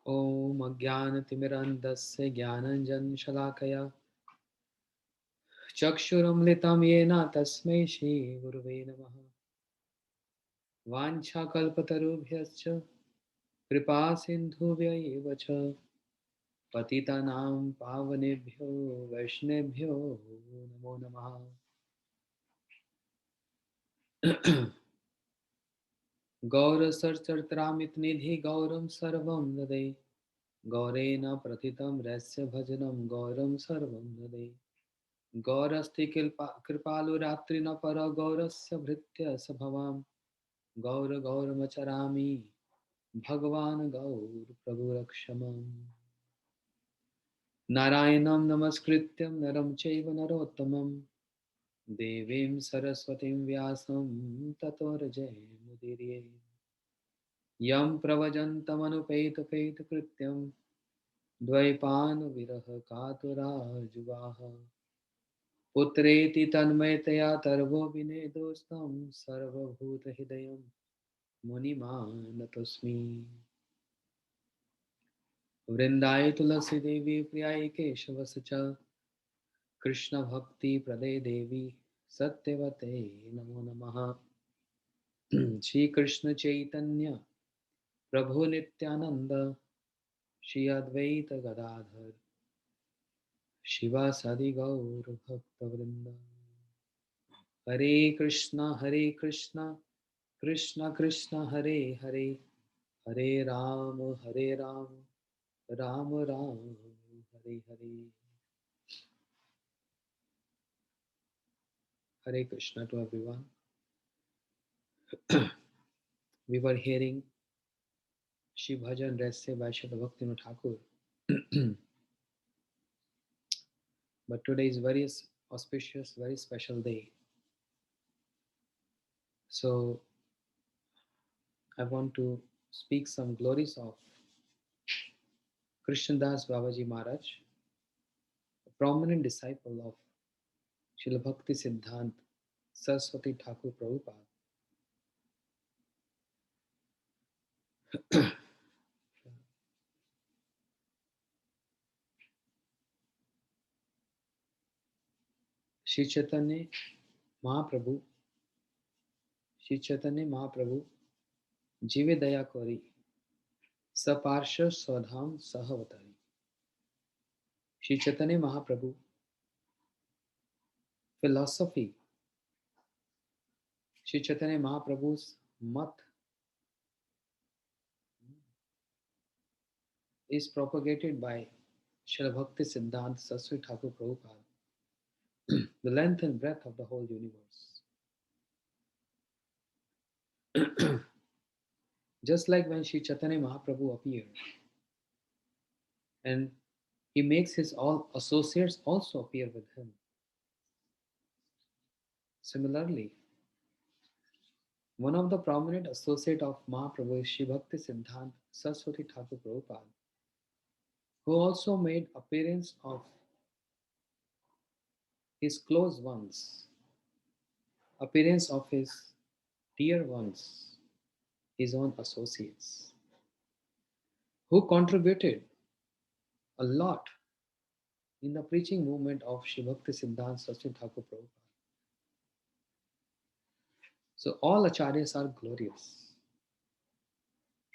Om Ajnanatimirandasya Jnananjan-shalakaya Chakshuramlitam Yena Tasmai Shri Gurave Namaha. Vanchakalpatarubhyascha Kripa Sindhuvya eva cha Patitanam Pavanebhyo Vaishnebhyo Namo Namaha. Gaura Sarcharitramit Nidhi Gauram Sarvam Dade Gaurena Prathitam Rasya Bhajanam Gauram Sarvam Dade Gaurasti Kripalu Ratrina Para Gaurasya Bhritya Sabhavam Gaura Gauramacharami Bhagavan Gaur Prabhu Rakshamam Narayanam Namaskrityam Naram Chaiva Narottamam Devim Saraswatim Vyasam Tato Rajayamudiriye Yam Pravajantam Anupeta Peta Krityam Dvaipanu Viraha Katura Juvaha Putreti Tanmayataya Tarvo Vinedostam Sarvabhuta Hidayam Munimanatosmi Vrindai Tulasi Devi Priyai Keshavascha Krishna Bhakti Prade Devi Satyavate Namo Namaha Shri Krishna Chaitanya Prabhu Nityananda Shri Advaita Gadadhar Shiva Sadi Gaur Bhakta Vrinda Hare Krishna Krishna Krishna Hare Hare Hare Ram Ram Ram Hare Hare. Hare Krishna to everyone. We were hearing Shri Bhajan Rasya by Srila Bhaktivinoda Thakur. But today is very auspicious, very special day. So I want to speak some glories of Krsnadasa Babaji Maharaj, a prominent disciple of Srila Bhakti Siddhant Saraswati Thakur Prabhupada. Shri Chaitanya Mahaprabhu, Shri Chaitanya Mahaprabhu, Jive Daya Kori, Saparsha Swadham Sahavatari. Shri Chaitanya Mahaprabhu, philosophy, Shri Chaitanya Mahaprabhu's mat is propagated by Srila Bhakti Siddhanta Saraswati Thakur Prabhupada, the length and breadth of the whole universe. Just like when Sri Chaitanya Mahaprabhu appeared, and he makes his all associates also appear with him. Similarly, one of the prominent associate of Mahaprabhu is Sri Bhakti Siddhanta Saraswati Thakur Prabhupada, who also made appearance of his close ones, appearance of his dear ones, his own associates, who contributed a lot in the preaching movement of Sri Bhakti Siddhanta Saraswati Thakur Prabhupada. So all acharyas are glorious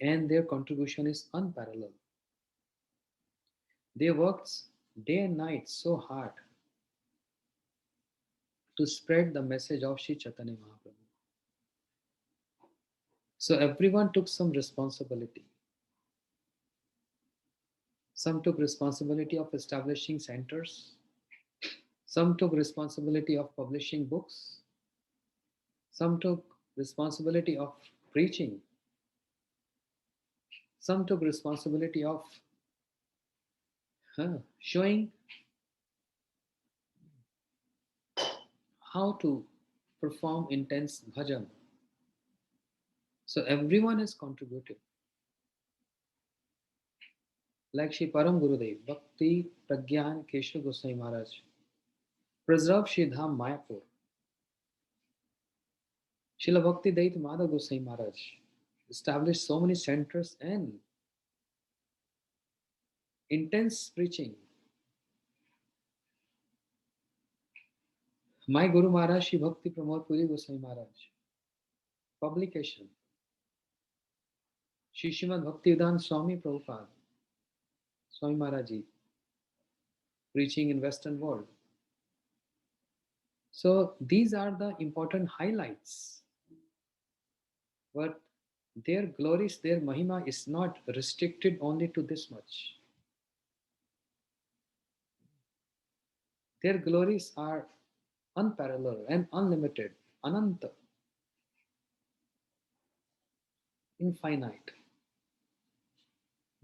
and their contribution is unparalleled. They worked day and night so hard to spread the message of Sri Chaitanya Mahaprabhu. So everyone took some responsibility. Some took responsibility of establishing centers. Some took responsibility of publishing books. Some took responsibility of preaching. Some took responsibility of showing how to perform intense bhajan. So everyone has contributed. Like Shri Param Gurudev, Bhakti Pragyan Keshav Goswami Maharaj, preserved Shri Dham Mayapur. Srila Bhakti Dait Madhav Goswami Maharaj established so many centers and intense preaching. My Guru Maharaj Shri Bhakti Pramod Puri Goswami Maharaj. Publication. Shri Srimad Bhaktivedanta Swami Prabhupada. Swami Maharaj Ji. Preaching in Western world. So these are the important highlights. But their glories, their mahima is not restricted only to this much. Their glories are unparalleled and unlimited, ananta, infinite.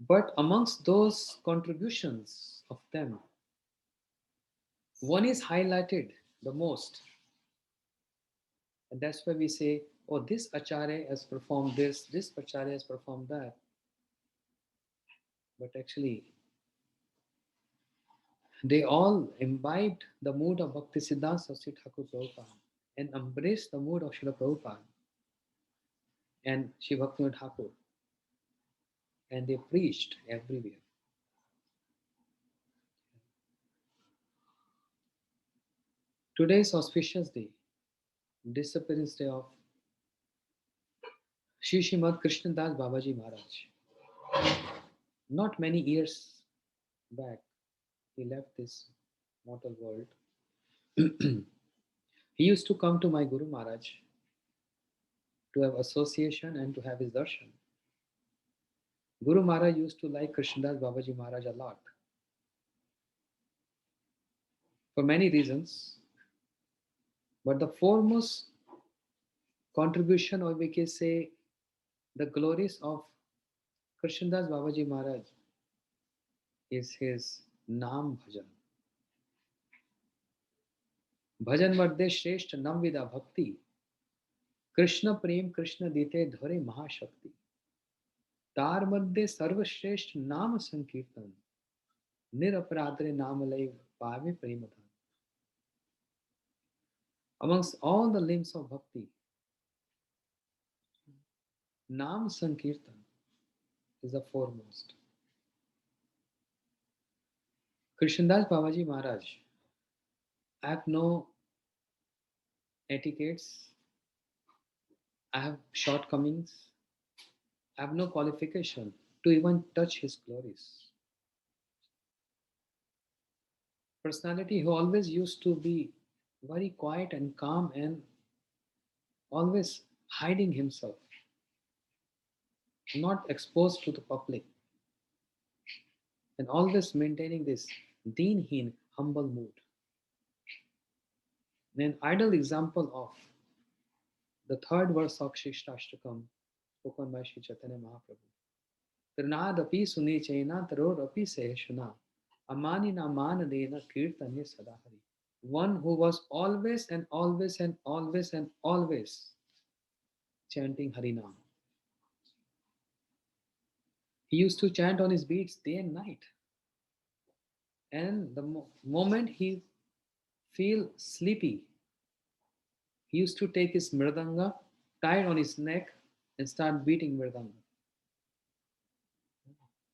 But amongst those contributions of them, one is highlighted the most. And that's why we say, oh, this Acharya has performed this Acharya has performed that. But actually, they all imbibed the mood of Bhakti Siddhanta Saraswati Thakur Prabhupada and embraced the mood of Srila Prabhupada and Sri Bhaktivinoda Thakur. And they preached everywhere. Today's auspicious day, disappearance day of Shri Srimad Krsnadasa Babaji Maharaj. Not many years back, he left this mortal world. He used to come to my Guru Maharaj to have association and to have his darshan. Guru Maharaj used to like Krsnadasa Babaji Maharaj a lot for many reasons, but the foremost contribution, or we can say the glories of Krsnadasa Babaji Maharaj, is his Naam Bhajan. भजन मध्ये श्रेष्ठ नम विदा भक्ति कृष्ण प्रेम कृष्ण दीते धरे महाशक्ति तार मध्ये सर्वश्रेष्ठ नाम संकीर्तन निरपराधरे नाम लय पावे प्रेम धन. Amongst all the limbs of bhakti, Naam Sankirtan is the foremost. Krishnadas Babaji Maharaj, I have no etiquettes, I have shortcomings, I have no qualification to even touch his glories. Personality who always used to be very quiet and calm and always hiding himself, not exposed to the public, and always maintaining this deenheen, humble mood. An ideal example of the third verse of Shikshashtakam spoken by Sri Chaitanya Mahaprabhu. Trinadapi sunichena tarorapi seheshuna amanina manadena kirtanya sadahari. One who was always and always and always and always chanting Harinam. He used to chant on his beats day and night. And the moment he feel sleepy, he used to take his mridanga, tie it on his neck, and start beating mridanga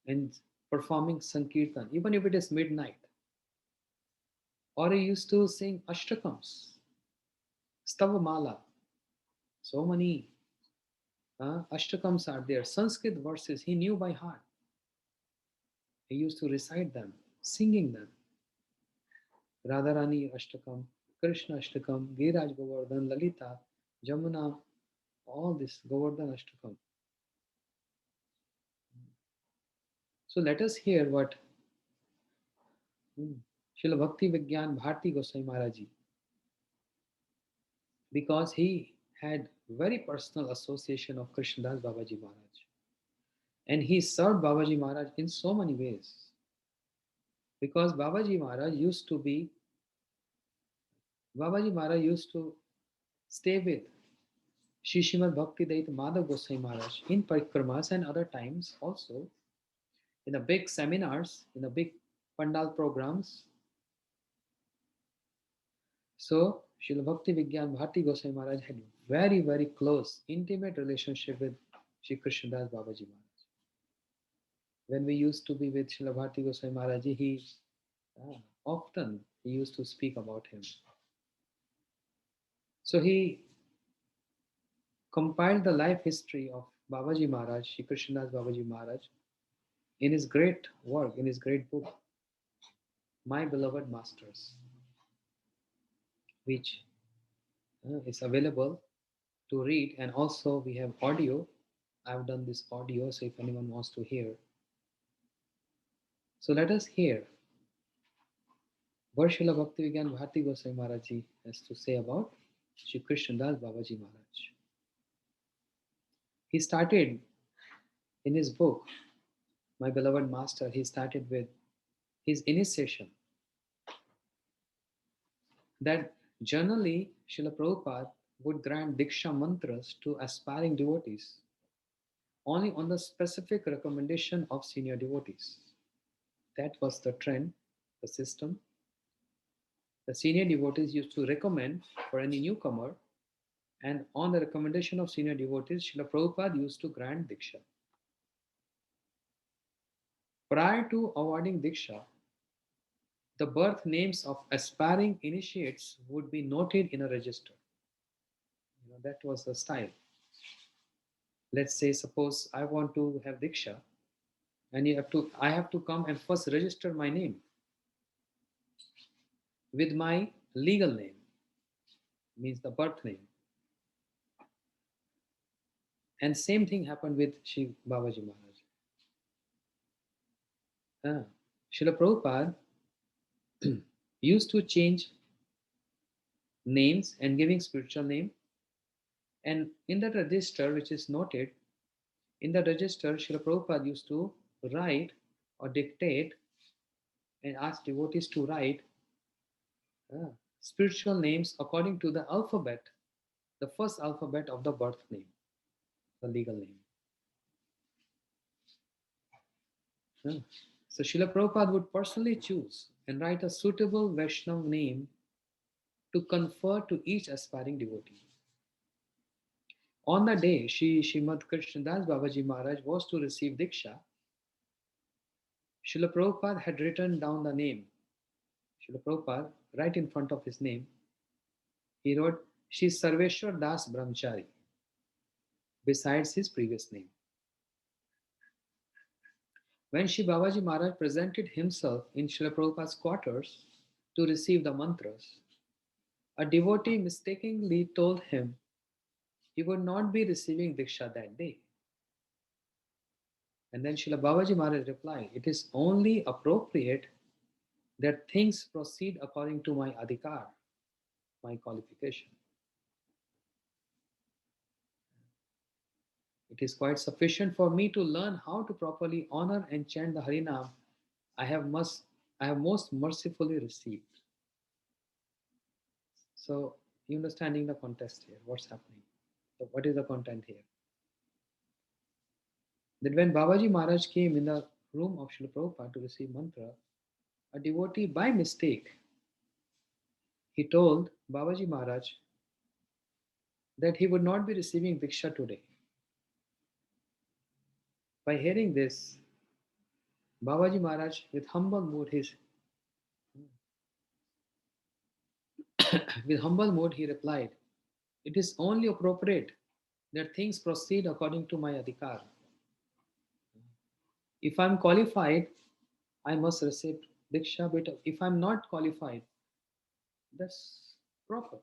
and performing sankirtan, even if it is midnight. Or he used to sing ashtakams, stavamala. So many ashtakams are there. Sanskrit verses he knew by heart. He used to recite them, singing them. Radharani ashtakam, Krishna ashtakam, Giraj Govardhan, Lalita, Jamuna, all this Govardhan ashtakam. So let us hear what Srila Bhakti Vigyan Bharti Goswami Maharaj Ji, because he had very personal association of Krishnadas Babaji Maharaj. And he served Babaji Maharaj in so many ways. Because Babaji Maharaj used to stay with Shri Srimad Bhakti Dait Madhav Goswami Maharaj in parikramas and other times also, in the big seminars, in the big pandal programs. So, Srila Bhakti Vigyan Bharti Goswami Maharaj had very, very close, intimate relationship with Shri Krishnadas Babaji Maharaj. When we used to be with Srila Bharati Goswami Maharaj, often he used to speak about him. So he compiled the life history of Babaji Maharaj, Shri Krishnadas Babaji Maharaj, in his great work, in his great book, My Beloved Masters, which is available to read, and also we have audio. I've done this audio, so if anyone wants to hear. So let us hear what Srila Bhakti Vigyan Bharati Goswami Maharaj Ji has to say about Shri Krishnadas Babaji Maharaj. He started in his book, My Beloved Master, he started with his initiation that generally Srila Prabhupada would grant Diksha mantras to aspiring devotees only on the specific recommendation of senior devotees. That was the trend, the system. The senior devotees used to recommend for any newcomer, and on the recommendation of senior devotees, Srila Prabhupada used to grant Diksha. Prior to awarding Diksha, the birth names of aspiring initiates would be noted in a register. That was the style. Let's say, suppose I want to have Diksha, and I have to come and first register my name with my legal name, means the birth name. And same thing happened with Shri Babaji Maharaj. Srila Prabhupada used to change names and giving spiritual name. And in that register, which is noted, in the register, Srila Prabhupada used to write or dictate and ask devotees to write uh, spiritual names according to the alphabet, the first alphabet of the birth name, the legal name. So Srila Prabhupada would personally choose and write a suitable Vaishnav name to confer to each aspiring devotee. On the day Srimad Krsnadasa Babaji Maharaj was to receive Diksha, Srila Prabhupada had written down the name. Srila Prabhupada, right in front of his name, he wrote Shri Sarveshwar Das Brahmachari besides his previous name. When Shri Babaji Maharaj presented himself in Srila Prabhupada's quarters to receive the mantras, a devotee mistakenly told him he would not be receiving Diksha that day. And then Srila Babaji Maharaj replied, "It is only appropriate that things proceed according to my adhikar, my qualification. It is quite sufficient for me to learn how to properly honor and chant the Harinam I have most mercifully received." So, you understanding the context here, what's happening? So, what is the content here? That when Babaji Maharaj came in the room of Srila Prabhupada to receive mantra, a devotee by mistake, he told Babaji Maharaj that he would not be receiving Diksha today. By hearing this, Babaji Maharaj, with humble mood, with humble mood, he replied, "It is only appropriate that things proceed according to my adhikar. If I'm qualified, I must receive Diksha, but if I'm not qualified, that's proper.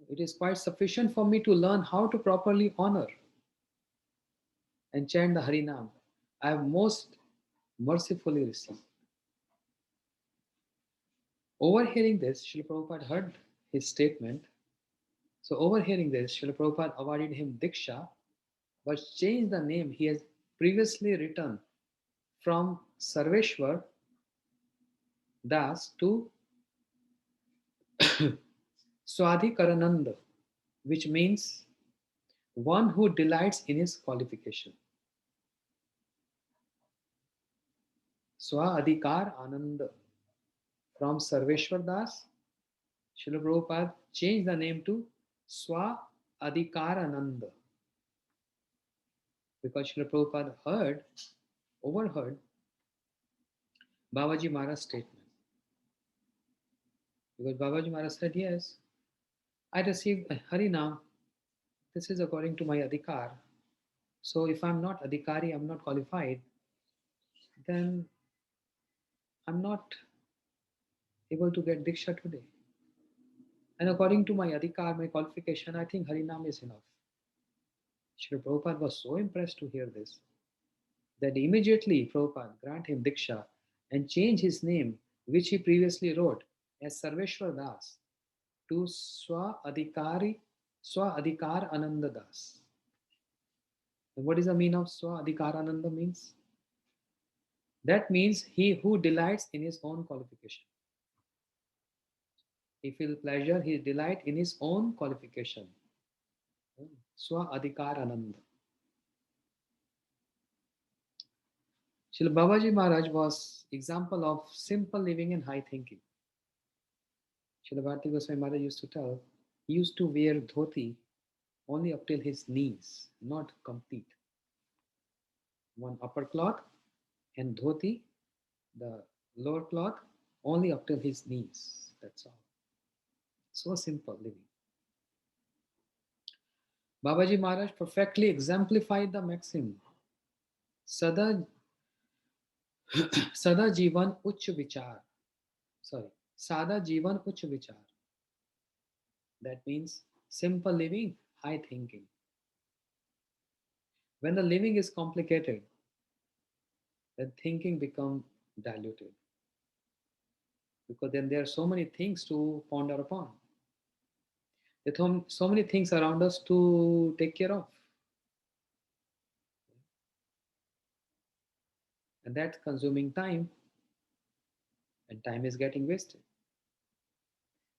It is quite sufficient for me to learn how to properly honor and chant the Harinam. I have most mercifully received." Overhearing this, Srila Prabhupada heard his statement. So, overhearing this, Srila Prabhupada awarded him Diksha, but changed the name he has previously written from Sarveshwar Das to Swadhikarananda, which means one who delights in his qualification. Swa Adhikar Ananda. From Sarveshwar Das, Srila Prabhupada changed the name to Swa Adhikarananda. Because Srila Prabhupada overheard Babaji Maharaj's statement. Because Babaji Maharaj said, yes, I received Harinam. This is according to my adhikar. So if I'm not adhikari, I'm not qualified, then I'm not able to get Diksha today. And according to my adhikar, my qualification, I think Harinam is enough. Srila Prabhupada was so impressed to hear this that immediately Prabhupada grant him Diksha and change his name, which he previously wrote as Sarveshwar Das, to Swa Adhikar Ananda Das. And what is the meaning of Swa Adhikar Ananda means? That means he who delights in his own qualification. He feels pleasure, he delight in his own qualification. Swa Adhikar Ananda. Srila Babaji Maharaj was example of simple living and high thinking. Srila Bharati Goswami Maharaj used to tell, he used to wear dhoti only up till his knees, not complete. One upper cloth and dhoti, the lower cloth, only up till his knees. That's all. So simple living. Babaji Maharaj perfectly exemplified the maxim सदा सदा जीवन उच्च विचार sorry सादा जीवन उच्च विचार. That means simple living, high thinking. When the living is complicated, then thinking become diluted, because then there are so many things to ponder upon. There are so many things around us to take care of, and that's consuming time, and time is getting wasted.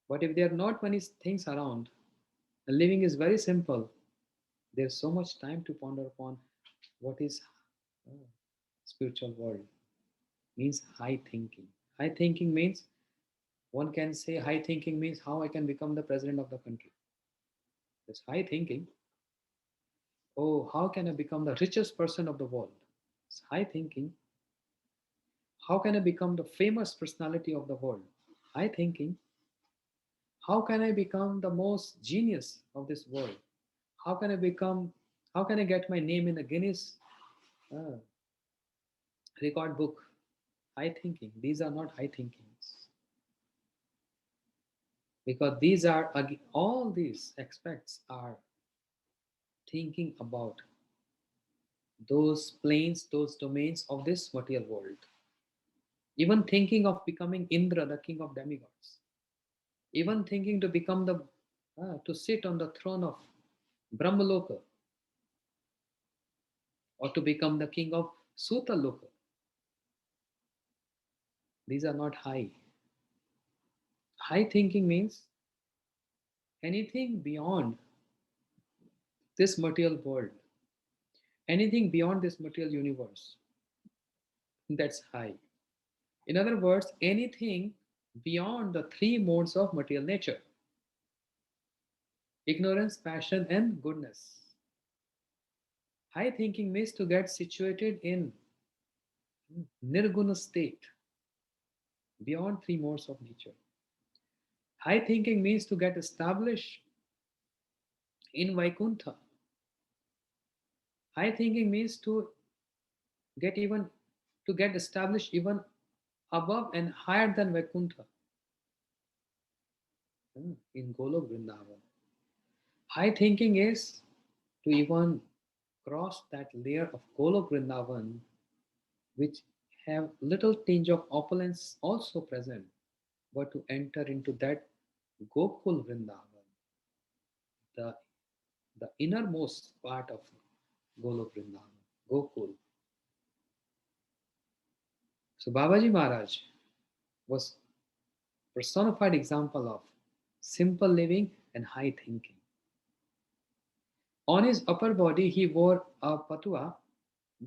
But if there are not many things around, and living is very simple, there's so much time to ponder upon what is uh, spiritual world. Means high thinking. High thinking means, one can say high thinking means how I can become the president of the country. That's high thinking. Oh, how can I become the richest person of the world? It's high thinking. How can I become the famous personality of the world? High thinking. How can I become the most genius of this world? How can I become, how can I get my name in the Guinness uh, record book? High thinking. These are not high thinkings. Because these are, all these aspects are thinking about those planes, those domains of this material world. Even thinking of becoming Indra, the king of demigods. Even thinking to become to sit on the throne of Brahmaloka, or to become the king of Sutaloka. These are not high. High thinking means anything beyond this material world, anything beyond this material universe, that's high. In other words, anything beyond the three modes of material nature: ignorance, passion, and goodness. High thinking means to get situated in nirguna state, beyond three modes of nature. High thinking means to get established in Vaikuntha. High thinking means even to get established even above and higher than Vaikuntha, in Golok Vrindavan. High thinking is to even cross that layer of Golok Vrindavan, which have little tinge of opulence also present, but to enter into that Gokul Vrindavan, the, the innermost part of Golok Vrindavan, Gokul. So Babaji Maharaj was personified example of simple living and high thinking. On his upper body, he wore a patua,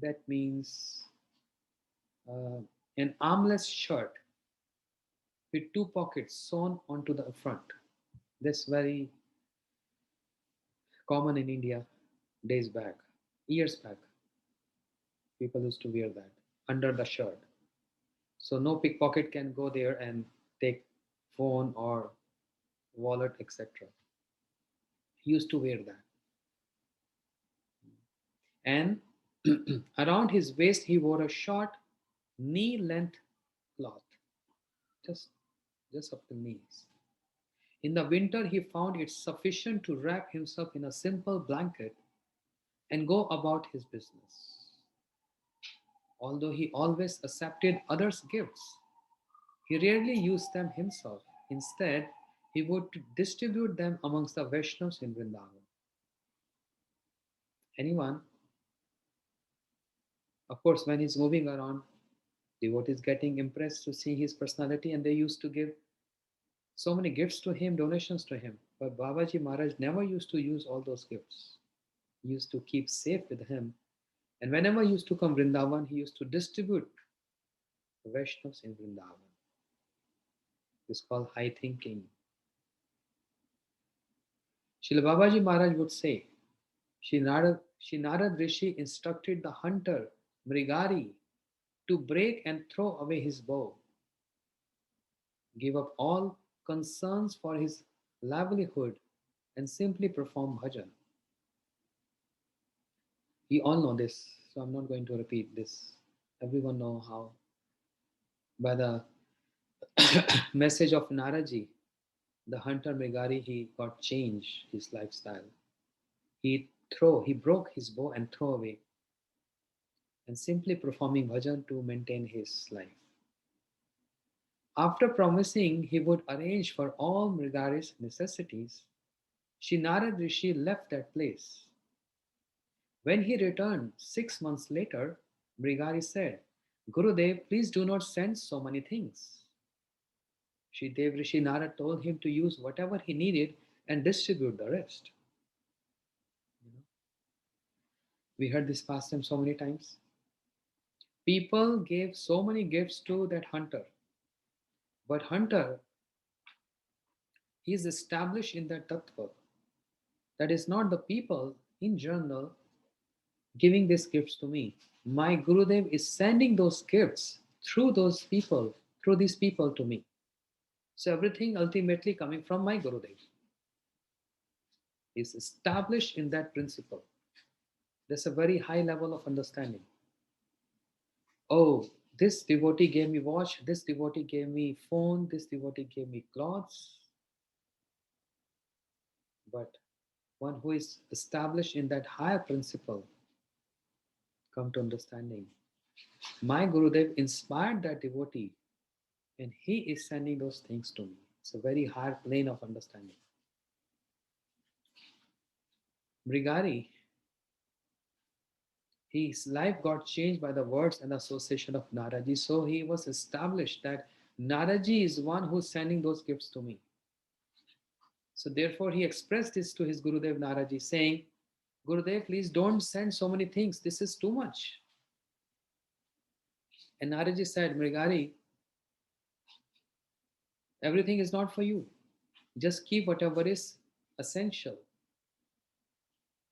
that means uh, an armless shirt with two pockets sewn onto the front. That's very common in India days back, years back. People used to wear that under the shirt. So no pickpocket can go there and take phone or wallet, etc. He used to wear that. And around his waist, he wore a short knee length cloth, just, just up the knees. In the winter, he found it sufficient to wrap himself in a simple blanket and go about his business. Although he always accepted others' gifts, he rarely used them himself. Instead, he would distribute them amongst the Vaishnavas in Vrindavan. Anyone, of course, when he's moving around, devotees getting impressed to see his personality, and they used to give so many gifts to him, donations to him. But Babaji Maharaj never used to use all those gifts. He used to keep safe with him. And whenever he used to come Vrindavan, he used to distribute the Vaishnavas in Vrindavan. It's called high thinking. Srila Babaji Maharaj would say, Narad Rishi instructed the hunter Mrigari to break and throw away his bow, give up all concerns for his livelihood, and simply perform bhajan. We all know this, so I'm not going to repeat this. Everyone know how by the message of Naraji, the hunter Megari, he got changed his lifestyle. He broke his bow and threw away, and simply performing bhajan to maintain his life. After promising he would arrange for all Mrigari's necessities, Shinarad Rishi left that place. When he returned 6 months later, Mrigari said, Gurudev, please do not send so many things. Shri Dev Rishi Narad told him to use whatever he needed and distribute the rest. You know, we heard this pastime so many times. People gave so many gifts to that hunter, but hunter, he is established in that tattva. That is not the people in general giving these gifts to me. My Gurudev is sending those gifts through these people to me. So everything ultimately coming from my Gurudev is established in that principle. There's a very high level of understanding. Oh, this devotee gave me watch, this devotee gave me phone, this devotee gave me clothes. But one who is established in that higher principle come to understanding. My Gurudev inspired that devotee and he is sending those things to me. It's a very higher plane of understanding. Brigari, his life got changed by the words and association of Naraji. So he was established that Naraji is one who's sending those gifts to me. So therefore he expressed this to his Gurudev Naraji, saying, Gurudev, please don't send so many things. This is too much. And Naraji said, Mrigari, everything is not for you. Just keep whatever is essential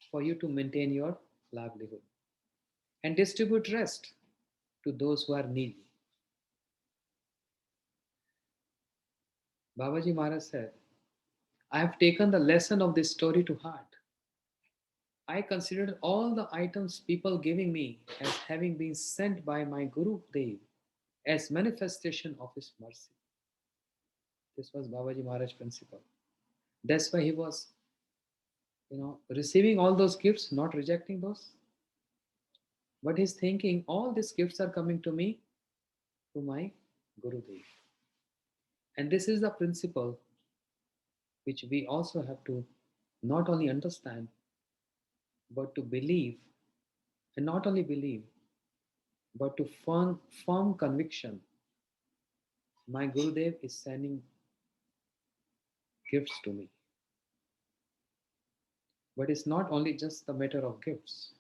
for you to maintain your livelihood and distribute rest to those who are needy. Babaji Maharaj said, I have taken the lesson of this story to heart. I considered all the items people giving me as having been sent by my Guru Dev as manifestation of his mercy. This was Babaji Maharaj's principle. That's why he was, receiving all those gifts, not rejecting those. But he's thinking all these gifts are coming to me through my Guru Dev. And this is the principle which we also have to not only understand, but to believe, and not only believe, but to firm conviction. My Gurudev is sending gifts to me. But it's not only just the matter of gifts,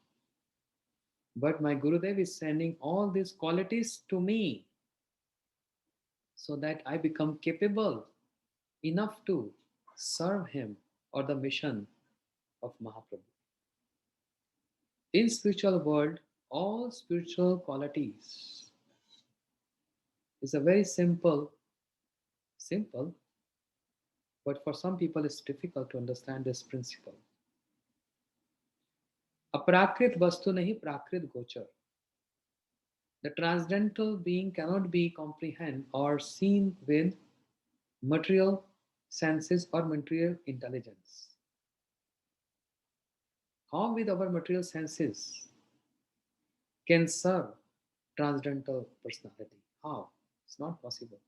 but my Gurudev is sending all these qualities to me so that I become capable enough to serve him or the mission of Mahaprabhu. In spiritual world, All spiritual qualities is a very simple, but for some people it's difficult to understand this principle. Aprakrit vastu nahi prakrit gochar. The transcendental being cannot be comprehended or seen with material senses or material intelligence. How with our material senses can serve transcendental personality? How? It's not possible.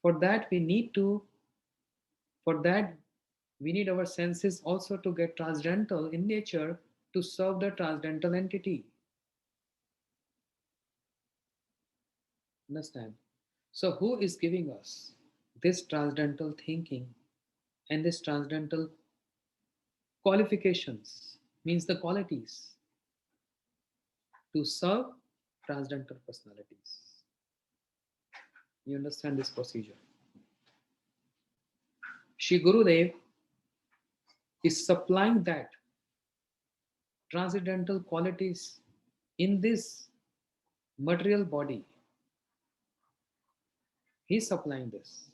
For that we need to for that we need our senses also to get transcendental in nature to serve the transcendental entity. Understand? So who is giving us this transcendental thinking and this transcendental qualifications means the qualities to serve transcendental personalities. You understand this procedure? Shri Gurudev is supplying that transcendental qualities in this material body. He is supplying this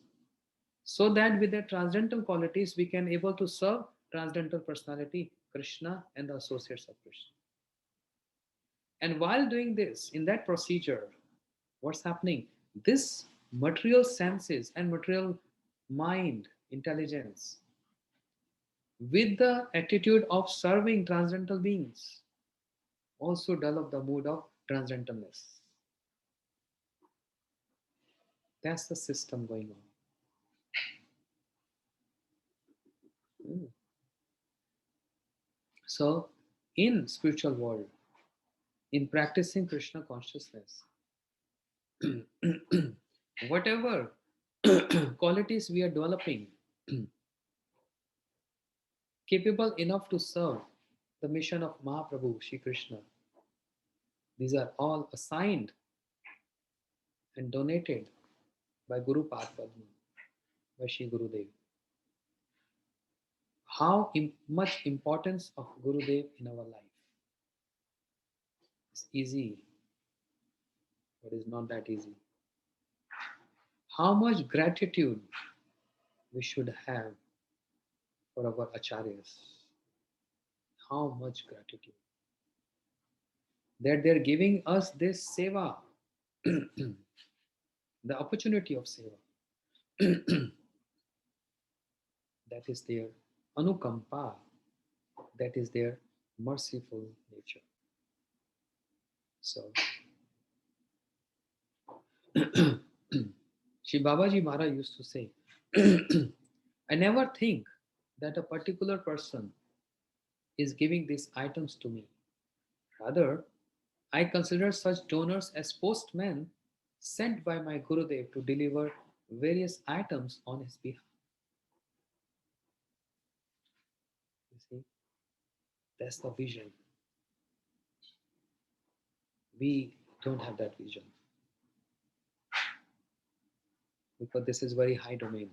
so that with the transcendental qualities we can able to serve transcendental personality Krishna and the associates of Krishna. And while doing this in that procedure, what's happening? This material senses and material mind intelligence with the attitude of serving transcendental beings also develop the mood of transcendentalness. That's the system going on. Mm. So in spiritual world, in practicing Krishna consciousness, whatever qualities we are developing capable enough to serve the mission of Mahaprabhu Shri Krishna, these are all assigned and donated by Guru Padma, by Shri Gurudev. How much importance of Gurudev in our life is easy, but is not that easy. How much gratitude we should have for our acharyas. How much gratitude that they're giving us this seva, the opportunity of seva. That is their anukampa, that is their merciful nature. So, Shri Babaji Maharaj used to say, I never think that a particular person is giving these items to me. Rather, I consider such donors as postmen sent by my Gurudev to deliver various items on his behalf. You see, that's the vision. We don't have that vision because this is very high domain.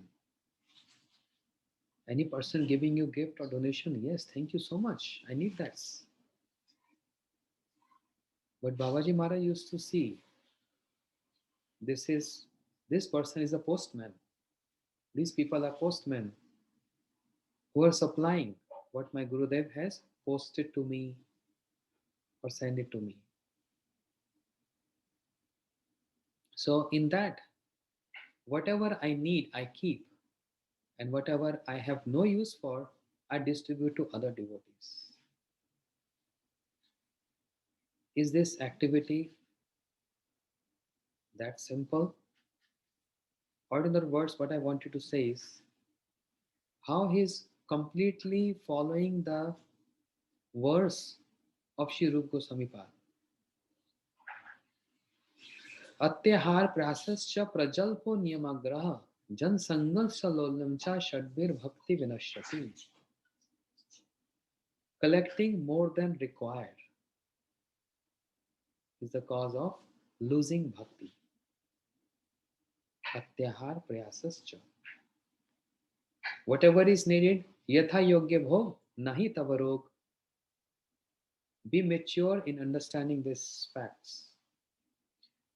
Any person giving you gift or donation, yes, thank you so much. I need that. But Babaji Maharaj used to see this is this person is a postman. These people are postmen who are supplying what my Gurudev has posted to me or send it to me. So in that, whatever I need, I keep, and whatever I have no use for, I distribute to other devotees. Is this activity that simple? Or in other words, what I wanted to say is how he's completely following the verse of Shri Rupa Goswami Pad. अत्याहार प्राशश्च प्रजल्पो नियमाग्रह जन संगल्सलोलम च षड्भिर भक्ति विनश्यति. Collecting more than required is the cause of losing bhakti. Atyahar prayasascha. Whatever is needed, yatha yogya bho, nahi tavarog. Be mature in understanding these facts.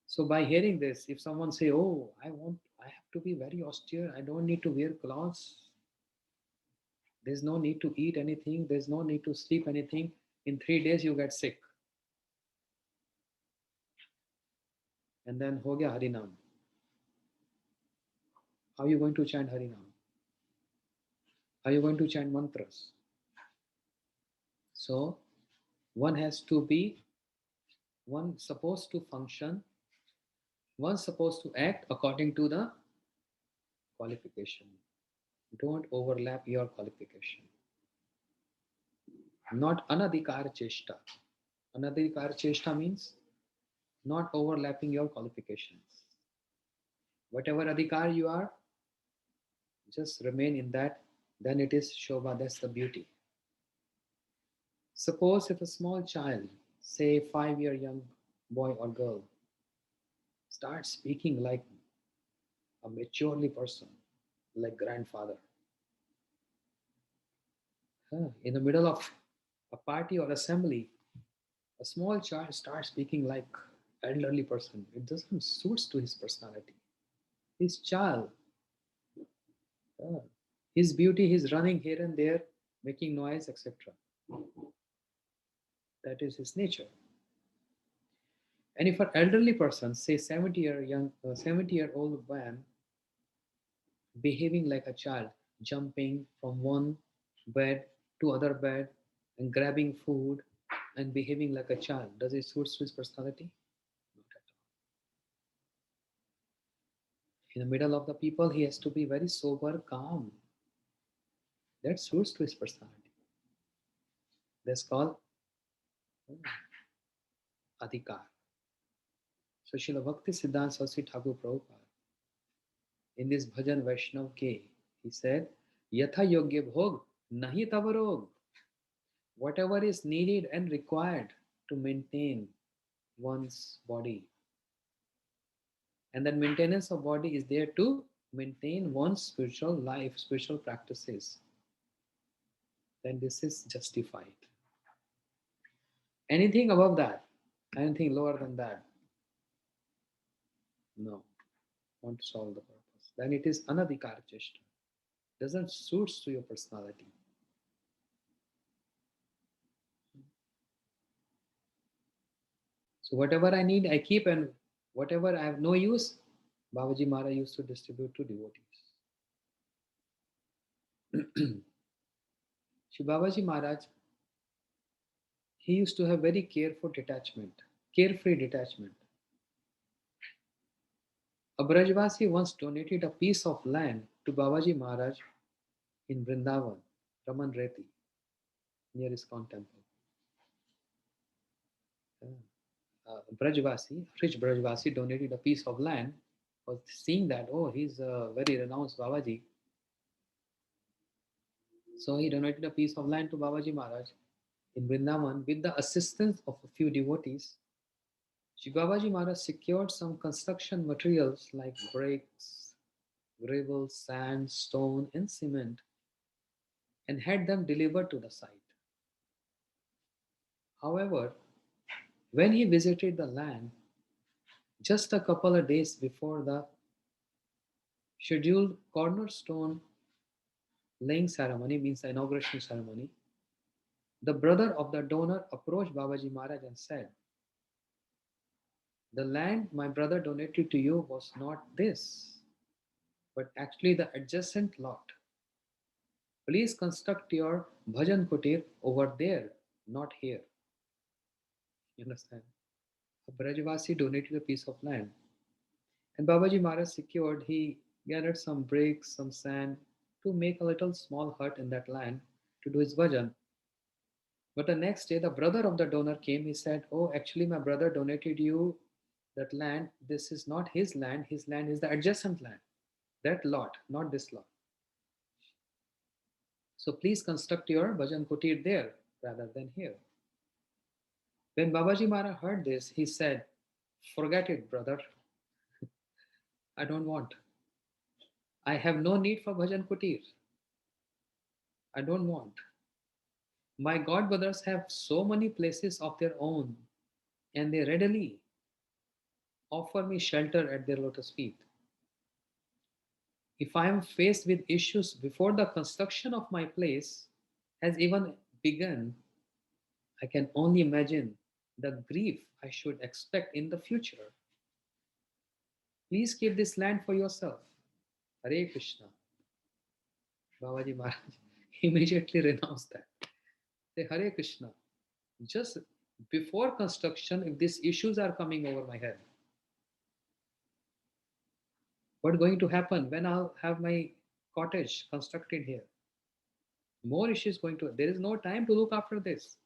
So by hearing this, if someone say, "Oh, I have to be very austere. I don't need to wear clothes. There's no need to eat anything. There's no need to sleep anything. In 3 days you get sick." And then ho gaya Harinam. How are you going to chant Harinam? How are you going to chant mantras? So one has to be one supposed to function. One supposed to act according to the qualification. Don't overlap your qualification. Not anadhikar cheshta. Anadhikar cheshta means not overlapping your qualifications. Whatever adhikar you are, just remain in that. Then it is shobha. That's the beauty. Suppose if a small child, say 5 year young boy or girl, starts speaking like a maturely person, like grandfather, in the middle of a party or assembly, a small child starts speaking like elderly person. It doesn't suits to his personality. His child, uh, his beauty, he's running here and there, making noise, etc. That is his nature. And if an elderly person, say 70-year-old man, behaving like a child, jumping from one bed to other bed and grabbing food and behaving like a child, does it suit his personality? Not at all. In the middle of the people, he has to be very sober, calm. That suits to his personality. That's called adhikar. So Srila Bhakti Siddhanta Saraswati Thakur Prabhupada, in this Bhajan Vaishnav Ke, he said, Yatha Yogya Bhog Nahi Tavarog. Whatever is needed and required to maintain one's body. And that maintenance of body is there to maintain one's spiritual life, spiritual practices. Then this is justified. Anything above that, anything lower than that, no, won't solve the purpose. Then it is anadhikar cheshta. Doesn't suits to your personality. So whatever I need, I keep, and whatever I have no use, Babaji Maharaj used to distribute to devotees. Shri Babaji Maharaj, he used to have very carefree detachment. A Brajvasi once donated a piece of land to Babaji Maharaj in Vrindavan, Raman Reti, near Iskon temple. Brajvasi, rich Brajvasi, donated a piece of land. Was seeing that, oh, he's a very renounced Babaji. So he donated a piece of land to Babaji Maharaj in Vrindavan with the assistance of a few devotees. Shri Babaji Maharaj secured some construction materials like bricks, gravel, sand, stone, and cement and had them delivered to the site. However, when he visited the land just a couple of days before the scheduled cornerstone laying ceremony, means the inauguration ceremony, the brother of the donor approached Babaji Maharaj and said, the land my brother donated to you was not this, but actually the adjacent lot. Please construct your bhajan kutir over there, not here. You understand? A Brajvasi donated a piece of land. And Babaji Maharaj secured, he gathered some bricks, some sand to make a little small hut in that land to do his bhajan. But the next day, the brother of the donor came. He said, oh, actually, my brother donated you that land. This is not his land. His land is the adjacent land. That lot, not this lot. So please construct your bhajan kutir there rather than here. When Babaji Maharaj heard this, he said, forget it, brother. I don't want. I have no need for bhajan kutir. I don't want. My god brothers have so many places of their own, and they readily offer me shelter at their lotus feet. If I am faced with issues before the construction of my place has even begun, I can only imagine the grief I should expect in the future. Please keep this land for yourself. Hare Krishna. Babaji Maharaj immediately renounced that. Say Hare Krishna. Just before construction, if these issues are coming over my head, what's going to happen when I'll have my cottage constructed here? More issues going to. There is no time to look after this.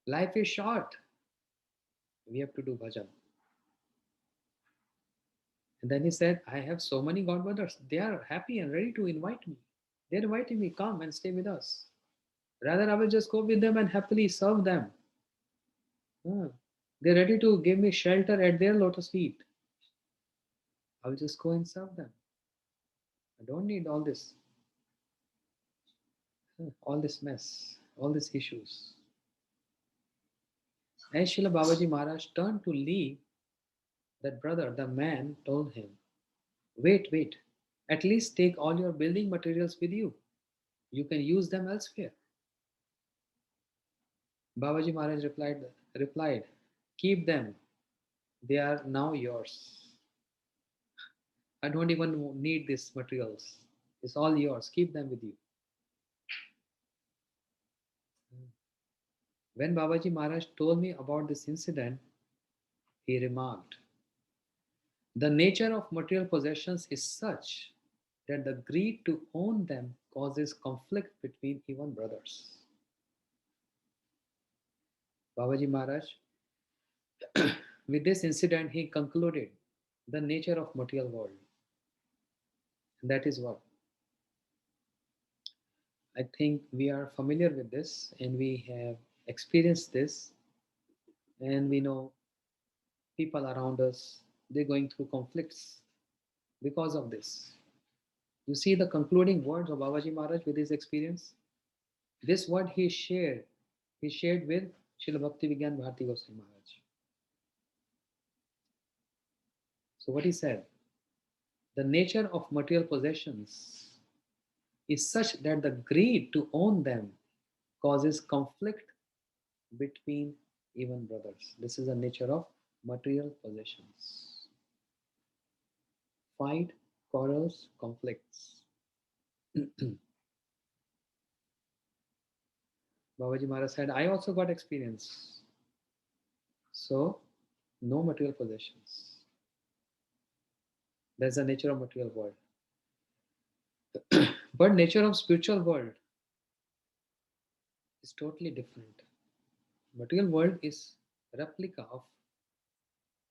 Life is short. We have to do bhajan. And then he said, I have so many godbrothers. They are happy and ready to invite me. They're inviting me, come and stay with us. Rather, I will just go with them and happily serve them. Ah, they're ready to give me shelter at their lotus feet. I will just go and serve them. I don't need all this mess, all these issues. As Srila Babaji Maharaj turned to leave, that brother, the man, told him, wait, wait, at least take all your building materials with you. You can use them elsewhere. Babaji Maharaj replied, keep them. They are now yours. I don't even need these materials. It's all yours. Keep them with you. When Babaji Maharaj told me about this incident, he remarked, the nature of material possessions is such that the greed to own them causes conflict between even brothers. Babaji Maharaj, with this incident, he concluded the nature of material world. And that is what I think we are familiar with this and we have experienced this, and we know people around us, they're going through conflicts because of this. You see the concluding words of Babaji Maharaj with his experience. This word he shared with Srila Bhakti Vigyan Bharati Goswami Maharaj. So what he said, the nature of material possessions is such that the greed to own them causes conflict between even brothers. This is the nature of material possessions. Fight, quarrels, conflicts. Babaji Maharaj said, I also got experience. So, no material possessions. That's the nature of material world. But nature of spiritual world is totally different. Material world is a replica of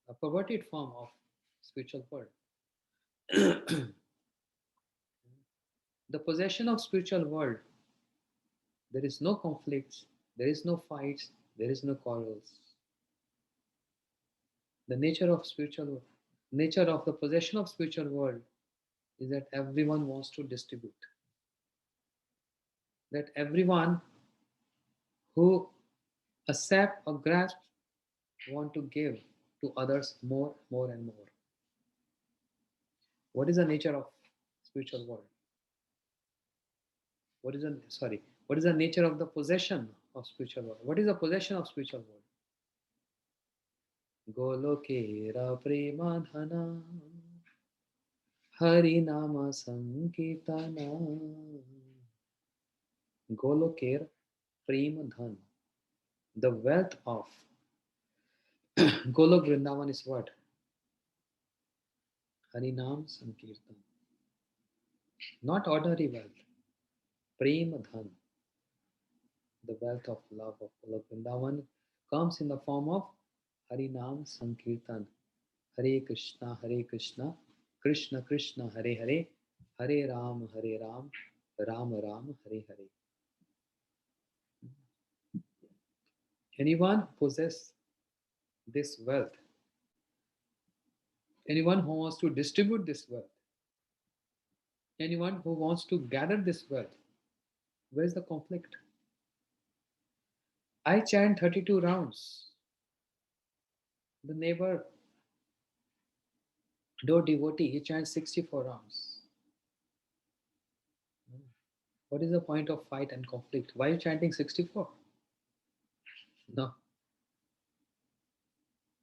a perverted form of spiritual world. The possession of spiritual world, there is no conflicts, there is no fights, there is no quarrels. The nature of the possession of spiritual world is that everyone wants to distribute. That everyone who accept or grasp want to give to others more, more and more. What is the nature of spiritual world? What is the nature of the possession of spiritual world? What is the possession of spiritual world? Golokera premadhana harinama sankirtana. Goloker premadhan. The wealth of Golok Vrindavan is what? Harinam Sankirtan. Not ordinary wealth. Premadhan. The wealth of love of Golok Vrindavan comes in the form of Harinam Sankirtan. Hare Krishna, Hare Krishna, Krishna Krishna, Hare Hare, Hare Ram, Hare Ram, Ram Ram, Hare Hare. Anyone possess this wealth, anyone who wants to distribute this wealth, anyone who wants to gather this wealth, where is the conflict? I chant 32 rounds. The neighbor, door devotee, he chants 64 rounds. What is the point of fight and conflict? Why are you chanting 64? No.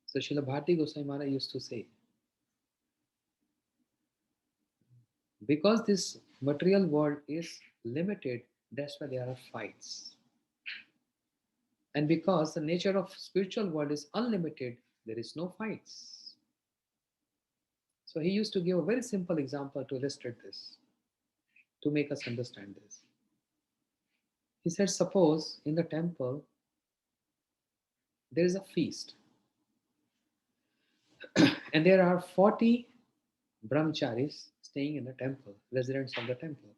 So Srila Bharti Goswami Maharaj used to say, because this material world is limited, that's why there are fights. And because the nature of spiritual world is unlimited, there is no fights. So he used to give a very simple example to illustrate this, to make us understand this. He said, suppose in the temple there is a feast, and there are 40 brahmacharis staying in the temple, residents of the temple.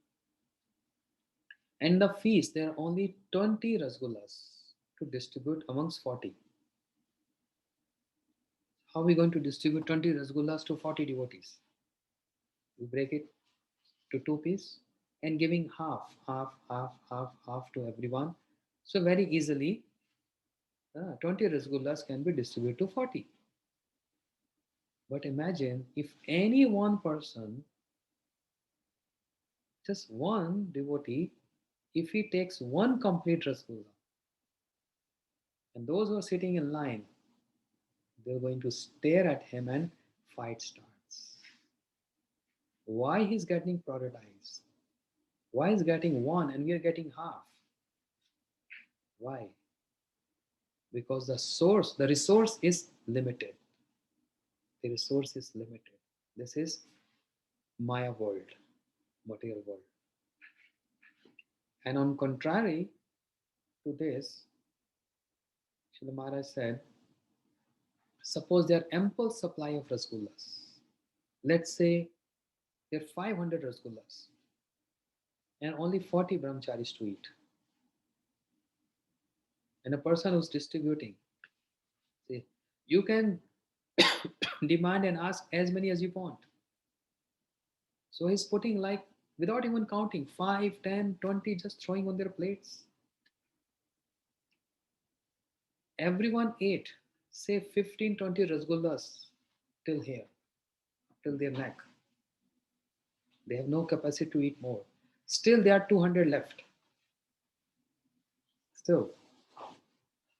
And in the feast, there are only 20 rasgullas to distribute amongst 40. How are we going to distribute 20 rasgullas to 40 devotees? We break it to two pieces and giving half to everyone. So very easily, 20 rasgullas can be distributed to 40. But imagine if any one person, just one devotee, if he takes one complete rasgulla, and those who are sitting in line, they're going to stare at him and fight starts. Why he's getting prioritized? Why is getting one and we are getting half? Why? Because the resource is limited. The resource is limited. This is Maya world, material world. And on contrary to this, Srila Maharaj said, suppose there are ample supply of rasgullas. Let's say there are 500 rasgullas and only 40 brahmacharis to eat. And a person who's distributing, see, you can demand and ask as many as you want. So he's putting like, without even counting, 5, 10, 20, just throwing on their plates. Everyone ate, say 15, 20 rasgullas till here, till their neck. They have no capacity to eat more. Still, there are 200 left. Still,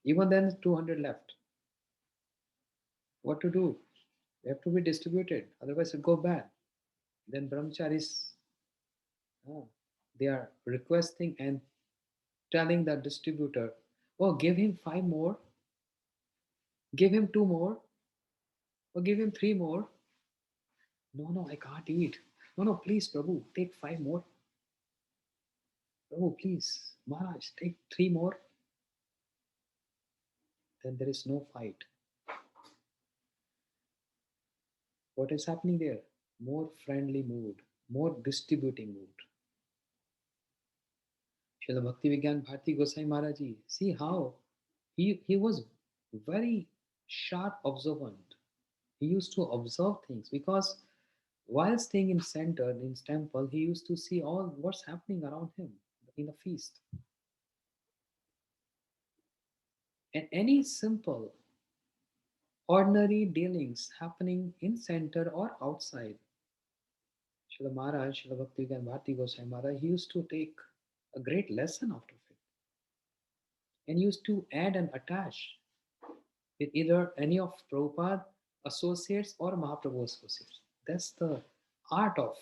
even then, 200 left. What to do? They have to be distributed, otherwise, it go bad. Then brahmacharis, they are requesting and telling the distributor, oh, give him 5 more, give him 2 more, or give him 3 more. No, no, I can't eat. No, no, please, Prabhu, take 5 more. Prabhu, please, Maharaj, take 3 more. Then there is no fight. What is happening there? More friendly mood, more distributing mood. Srila Bhakti Vigyan Bharti Gosai Maharaj ji, see how he was very sharp observant. He used to observe things because while staying in center in his temple, he used to see all what's happening around him in the feast. And any simple, ordinary dealings happening in center or outside, Srila Maharaj, Srila Bhakti Vigyan Bharti Gosai Maharaj, he used to take a great lesson out of it and used to add and attach with either any of Prabhupada associates or Mahaprabhu associates. That's the art of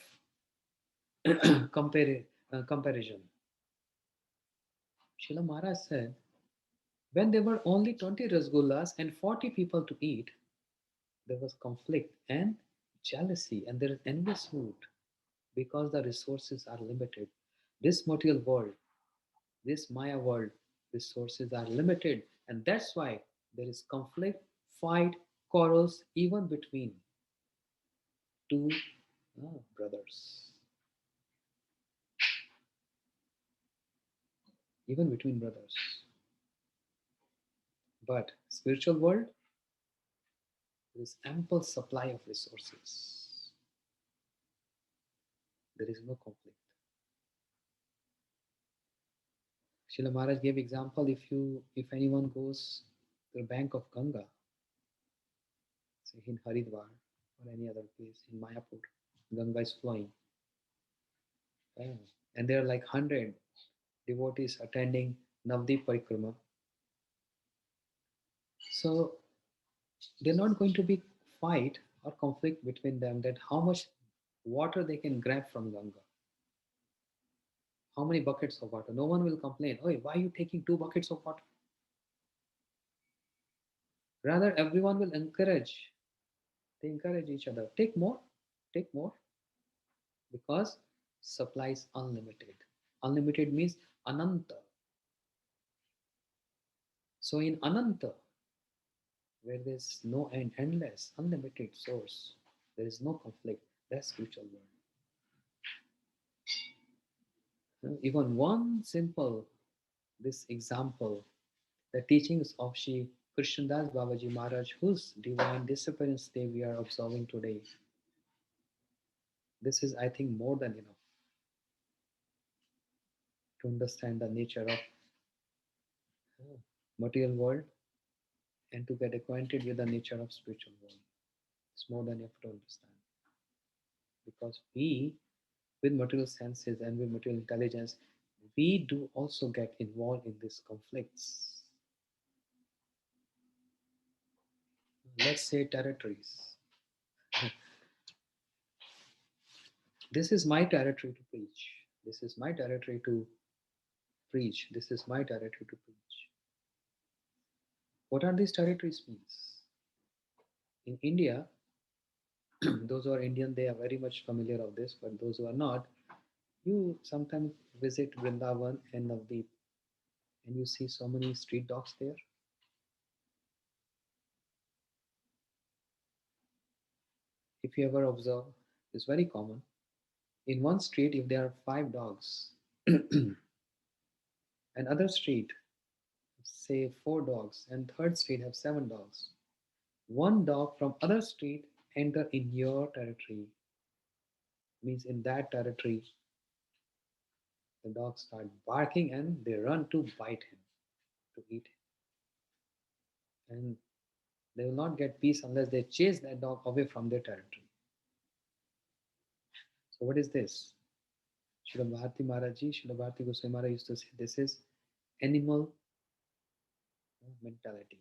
comparison. Srila Maharaj said, when there were only 20 rasgullas and 40 people to eat, there was conflict and jealousy, and there is envious mood because the resources are limited. This material world, this Maya world, resources are limited, and that's why there is conflict, fight, quarrels, even between two brothers, even between brothers. But spiritual world, there is ample supply of resources. There is no conflict. Srila Maharaj gave example, if anyone goes to the bank of Ganga, say in Haridwar or any other place in Mayapur, Ganga is flowing. Yeah. And there are like 100 devotees attending Navdeep Parikrama. So they're not going to be fight or conflict between them that how much water they can grab from Ganga, how many buckets of water. No one will complain, oh, why are you taking 2 buckets of water? Rather, everyone will encourage. They encourage each other. Take more, because supply is unlimited. Unlimited means ananta. So in ananta, where there's no end, endless, unlimited source, there is no conflict. That's spiritual world. Even one simple this example, the teachings of Sri Krsnadasa Babaji Maharaj, whose divine disappearance day we are observing today. This is, I think, more than enough to understand the nature of material world and to get acquainted with the nature of spiritual world. It's more than enough to understand. Because we, with material senses and with material intelligence, we do also get involved in these conflicts. Let's say territories. This is my territory to preach. This is my territory to preach. This is my territory to preach. What are these territories means? In India, those who are Indian, they are very much familiar of this, but those who are not, you sometimes visit Vrindavan and Navdeep and you see so many street dogs there. If you ever observe, it's very common. In one street, if there are 5 dogs, another street, say 4 dogs, and third street have 7 dogs. One dog from other street enter in your territory, means in that territory, the dogs start barking and they run to bite him, to eat him. And they will not get peace unless they chase that dog away from their territory. So what is this? Srila Bharati Maharaji, Srila Bharati Goswami Maharaj used to say this is animal mentality.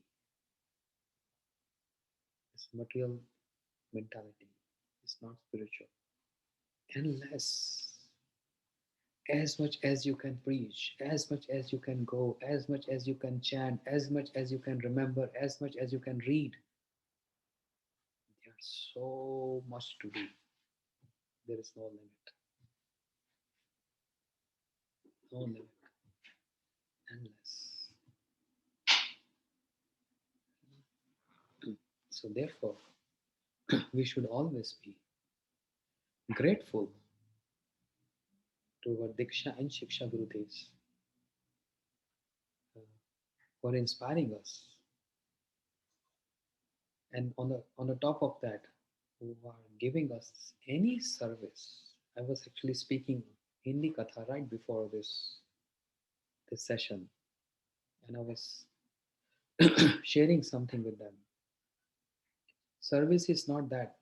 It's material mentality. It's not spiritual. Unless as much as you can preach, as much as you can go, as much as you can chant, as much as you can remember, as much as you can read, there's so much to do. There is no limit. No limit. Endless. So therefore, we should always be grateful to our Diksha and Shiksha Gurudevs uh, for inspiring us. And on the top of that, who are giving us any service. I was actually speaking Hindi Katha right before this session, and I was sharing something with them. Service is not that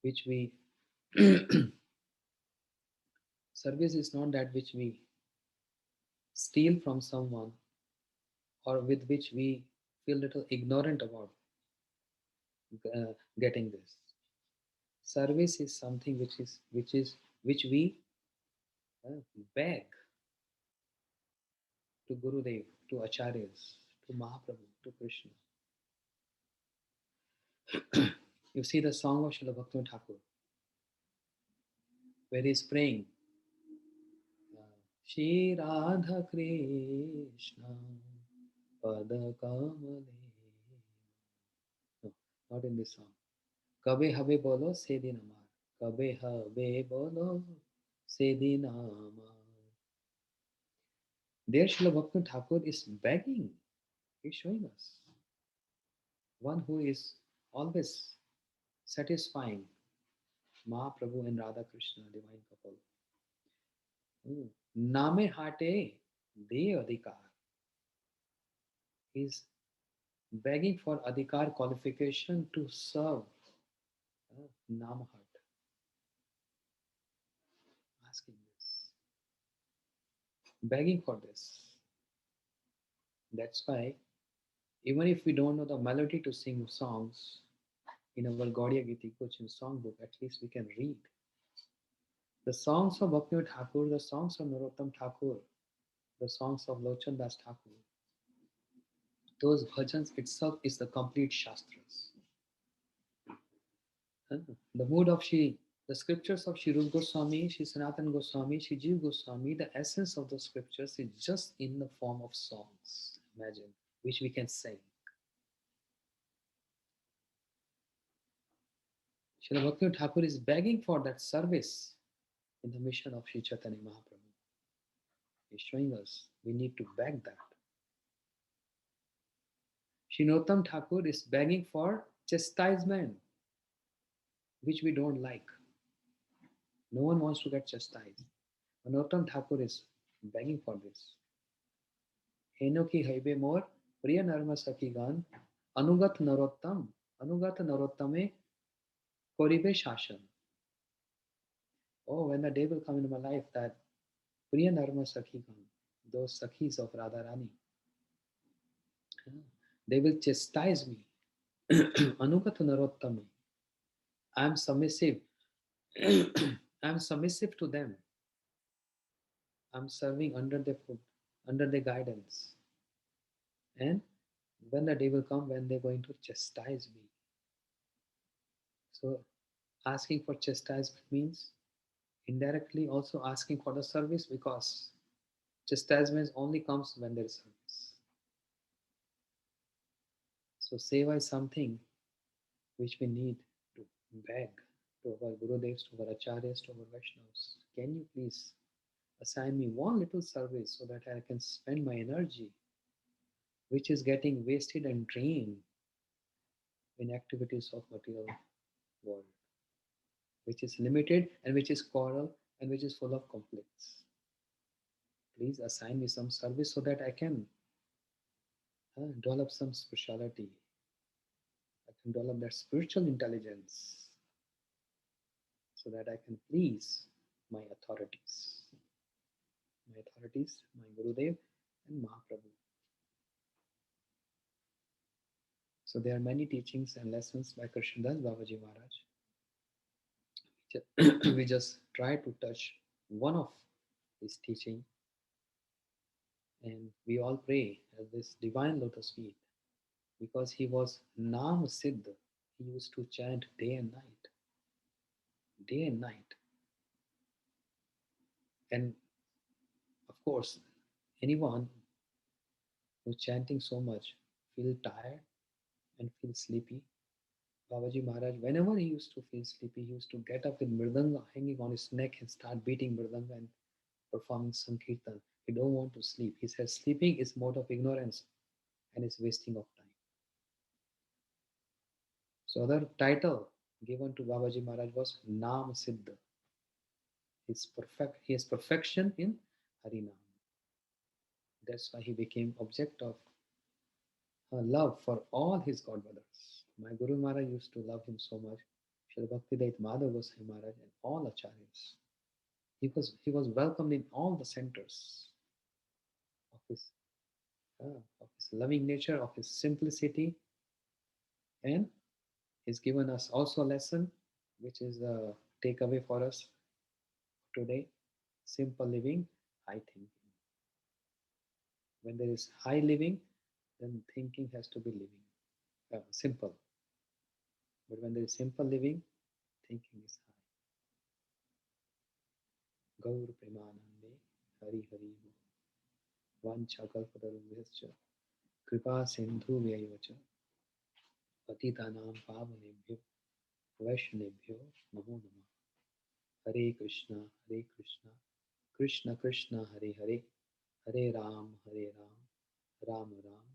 which we service is not that which we steal from someone or with which we feel little ignorant about getting this. Service is something which we uh, beg to Gurudev, to Acharyas, to Mahaprabhu, to Krishna. You see the song of Srila Bhaktivinoda Thakur, where he is praying, Shri Radha Krishna Pada Kamale. No, not in this song. Kabe habe bolo se din amar. Kabe habe bolo se din amar. There Srila Bhaktivinoda Thakur is begging. He's showing us one who is always satisfying Mahaprabhu and Radha Krishna, divine couple. Mm. Name hate de adhikar. He's begging for adhikar qualification to serve Namhat, asking this, begging for this. That's why, even if we don't know the melody to sing songs, in our Gaudiya Giti Kuch in songbook, at least we can read. The songs of Bhaktivinoda Thakur, the songs of Narottam Thakur, the songs of Lochan Das Thakur, those bhajans itself is the complete Shastras. The mood of Shri, the scriptures of Shri Rupa Goswami, Shri Sanatan Goswami, Shri Jiv Goswami, the essence of the scriptures is just in the form of songs, imagine, which we can sing. Shri Bhaktivinoda Thakur is begging for that service in the mission of Shri Chaitanya Mahaprabhu. He's showing us we need to beg that. Shri Narottam Thakur is begging for chastisement, which we don't like. No one wants to get chastised. Narottam Thakur is begging for this. Henoki haibe mor priya narma sakigan anugat narottame koribe shashan. Oh, when the day will come in my life that priya narma sakigan, those sakhis of Radharani, they will chastise me. Anugat narottame. I am submissive. I am submissive to them. I'm serving under their foot, under their guidance. And when the day will come when they're going to chastise me. So asking for chastisement means indirectly also asking for the service, because chastisement only comes when there is service. So seva is something which we need to beg to our Gurudevs, to our Acharyas, to our Vaishnavas. Can you please assign me one little service so that I can spend my energy, which is getting wasted and drained in activities of material world, which is limited and which is quarrel and which is full of conflicts. Please assign me some service so that I can develop some speciality. I can develop that spiritual intelligence so that I can please my authorities. My authorities, my Gurudev and Mahaprabhu. So there are many teachings and lessons by Krsnadasa Babaji Maharaj. We just try to touch one of his teaching, and we all pray at this divine lotus feet, because he was Nam Siddh. He used to chant day and night, day and night. And of course, anyone who's chanting so much feel tired and feel sleepy. Babaji Maharaj, whenever he used to feel sleepy, he used to get up with mridanga hanging on his neck and start beating mridanga and performing sankirtan. He don't want to sleep. He says sleeping is mode of ignorance and is wasting of time. So other title given to Babaji Maharaj was Nam Siddha. He has perfection in Harinam. That's why he became object of love for all his god brothers. My Guru Maharaj used to love him so much. Srila Bhaktivedanta Madhav Goswami Maharaj and all acharyas. He was welcomed in all the centers of his loving nature, of his simplicity, and he's given us also a lesson, which is a takeaway for us today. Simple living, high thinking. When there is high living, then thinking has to be living simple. But when there is simple living, thinking is high. Gaur Premanande Hari Hari Vancha Kalpatarubhyascha Kripa Sindhu Vyayavacha Patitanam Pavanebhyo Vaishnebhyo Namo Namah. Hare Krishna, Hare Krishna, Krishna Krishna, Hare Hare, Hare Ram, Ram Ram,